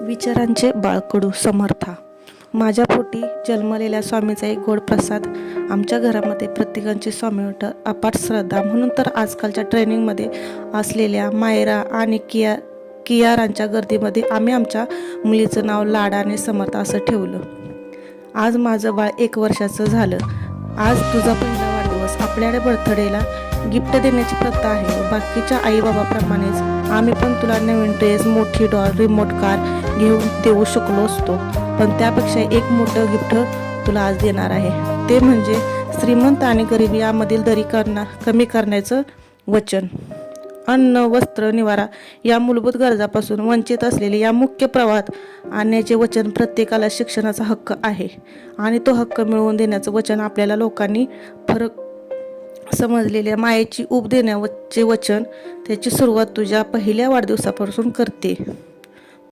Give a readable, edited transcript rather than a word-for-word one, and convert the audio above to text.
विचारांचे बाळकडू समर्था. माझ्या पोटी जन्मलेल्या स्वामीचा एक गोड प्रसाद. आमच्या घरामध्ये प्रत्येकांची स्वामीवर अपाट श्रद्धा. म्हणून तर आजकालच्या ट्रेनिंगमध्ये असलेल्या मायरा आणि कियारांच्या गर्दीमध्ये आम्ही आमच्या मुलीचं नाव लाडाने समर्था असं ठेवलं. आज माझं बाळ 1 वर्षाचं झालं. आज तुझा पहिला वाढदिवस. आपल्याकडे बर्थडेला गिफ्ट देण्याची प्रथा आहे. बाकीच्या आईबाबाप्रमाणेच आम्ही पण तुला नवीन ड्रेस, मोठी डॉल, रिमोट कार घेऊन देऊ शकलो असतो. पण त्यापेक्षा एक मोठं गिफ्ट तुला आज देणार आहे. ते म्हणजे श्रीमंत आणि गरिबी यामधील दरी कमी करण्याचं वचन. अन्न, वस्त्र, निवारा या मूलभूत गरजापासून वंचित असलेले या मुख्य प्रवाहात आणण्याचे वचन. प्रत्येकाला शिक्षणाचा हक्क आहे आणि तो हक्क मिळवून देण्याचं वचन. आपल्याला लोकांनी फरक समजलेल्या मायेची ऊब देण्याचे वचन. त्याची सुरुवात तुझ्या पहिल्या वाढदिवसापासून करते.